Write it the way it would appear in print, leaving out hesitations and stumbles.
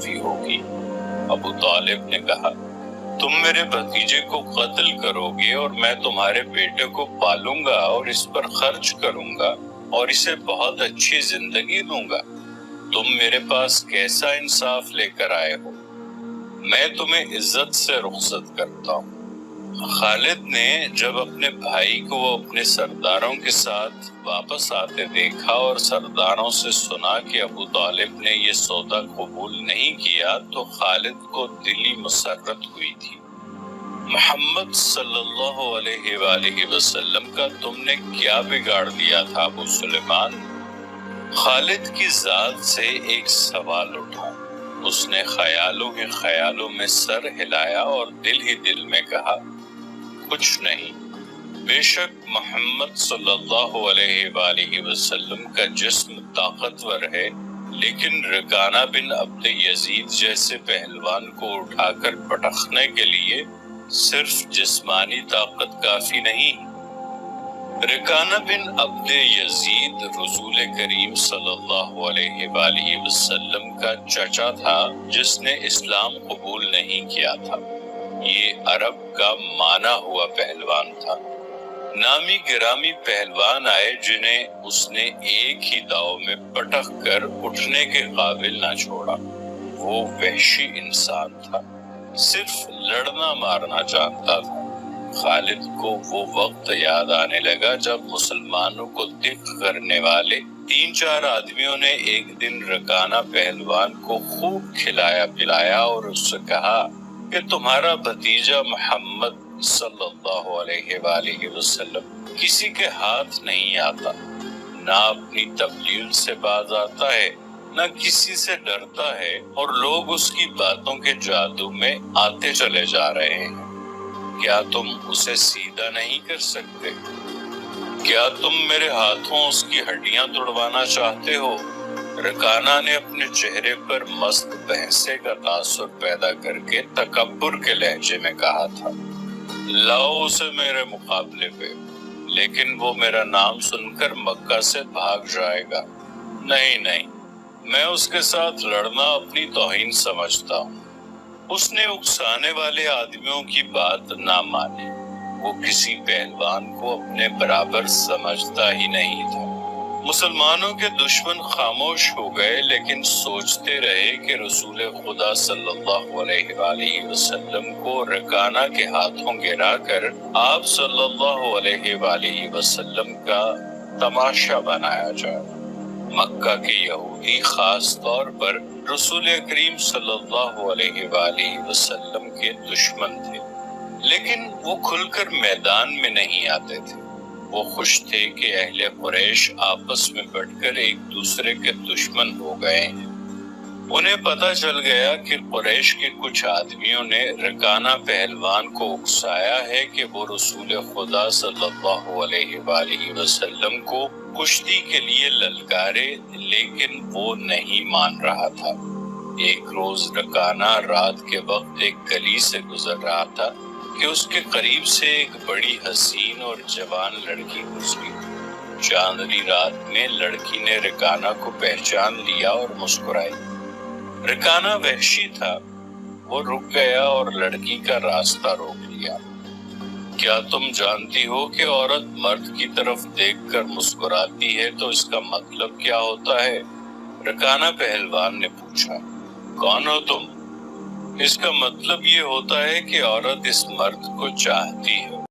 معافی ہوگی۔ ابو طالب نے کہا، تم میرے بھتیجے کو قتل کرو گے اور میں تمہارے بیٹے کو پالوں گا اور اس پر خرچ کروں گا اور اسے بہت اچھی زندگی دوں گا۔ تم میرے پاس کیسا انصاف لے کر آئے ہو؟ میں تمہیں عزت سے رخصت کرتا ہوں۔ خالد نے جب اپنے بھائی کو اپنے سرداروں کے ساتھ واپس آتے دیکھا اور سرداروں سے سنا کہ ابو طالب نے یہ سودا قبول نہیں کیا تو خالد کو دلی مسرت ہوئی تھی۔ محمد صلی اللہ علیہ وآلہ وسلم کا تم نے کیا بگاڑ دیا تھا ابو سلیمان؟ خالد کی ذات سے ایک سوال اٹھا۔ اس نے خیالوں میں سر ہلایا اور دل ہی دل میں کہا، کچھ نہیں۔ بے شک محمد صلی اللہ علیہ وآلہ وسلم کا جسم طاقتور ہے، لیکن رکانہ بن عبد یزید جیسے پہلوان کو اٹھا کر پٹخنے کے لیے صرف جسمانی طاقت کافی نہیں۔ رکانہ بن عبد یزید رسول کریم صلی اللہ علیہ وآلہ وسلم کا چچا تھا جس نے اسلام قبول نہیں کیا تھا۔ یہ عرب کا مانا ہوا پہلوان تھا۔ نامی گرامی پہلوان آئے جنہیں اس نے ایک ہی داؤ میں پٹخ کر اٹھنے کے قابل نہ چھوڑا۔ وہ وحشی انسان تھا، صرف لڑنا مارنا جانتا تھا۔ خالد کو وہ وقت یاد آنے لگا جب مسلمانوں کو دق کرنے والے 3-4 آدمیوں نے ایک دن رکانہ پہلوان کو خوب کھلایا پلایا اور اس سے کہا کہ تمہارا بھتیجا محمد صلی اللہ علیہ وآلہ وسلم کسی کے ہاتھ نہیں آتا، نہ اپنی تبلیغ سے باز آتا ہے، نہ کسی سے ڈرتا ہے، اور لوگ اس کی باتوں کے جادو میں آتے چلے جا رہے ہیں۔ کیا تم اسے سیدھا نہیں کر سکتے؟ کیا تم میرے ہاتھوں اس کی ہڈیاں توڑوانا چاہتے ہو؟ رکانہ نے اپنے چہرے پر مست بحثے کا تاثر پیدا کر کے تکبر کے لہجے میں کہا تھا، لاؤ اسے میرے مقابلے پہ، لیکن وہ میرا نام سن کر مکہ سے بھاگ جائے گا۔ نہیں، میں اس کے ساتھ لڑنا اپنی توہین سمجھتا ہوں۔ اس نے اکسانے والے آدمیوں کی بات نہ مانی۔ وہ کسی پہلوان کو اپنے برابر سمجھتا ہی نہیں تھا۔ مسلمانوں کے دشمن خاموش ہو گئے، لیکن سوچتے رہے کہ رسول خدا صلی اللہ علیہ وآلہ وسلم کو رکانہ کے ہاتھوں گرا کر آپ صلی اللہ علیہ وآلہ وسلم کا تماشا بنایا جائے۔ مکہ کے یہودی خاص طور پر رسول کریم صلی اللہ علیہ وآلہ وسلم کے دشمن تھے، لیکن وہ کھل کر میدان میں نہیں آتے تھے۔ وہ خوش تھے کہ اہل قریش آپس میں بٹ کر ایک دوسرے کے دشمن ہو گئے ہیں۔ انہیں پتہ چل گیا کہ قریش کے کچھ آدمیوں نے رکانہ پہلوان کو اکسایا ہے کہ وہ رسول خدا صلی اللہ علیہ وآلہ وسلم کو کشتی کے لیے للکارے، لیکن وہ نہیں مان رہا تھا۔ ایک روز رکانہ رات کے وقت ایک گلی سے گزر رہا تھا کہ اس کے قریب سے ایک بڑی حسین اور جوان لڑکی گزری۔ چاندنی رات میں لڑکی نے رکانہ کو پہچان لیا اور مسکرائی۔ رکانہ وحشی تھا، وہ رک گیا اور لڑکی کا راستہ روک لیا۔ کیا تم جانتی ہو کہ عورت مرد کی طرف دیکھ کر مسکراتی ہے تو اس کا مطلب کیا ہوتا ہے؟ رکانہ پہلوان نے پوچھا۔ کون ہو تم؟ اس کا مطلب یہ ہوتا ہے کہ عورت اس مرد کو چاہتی ہے۔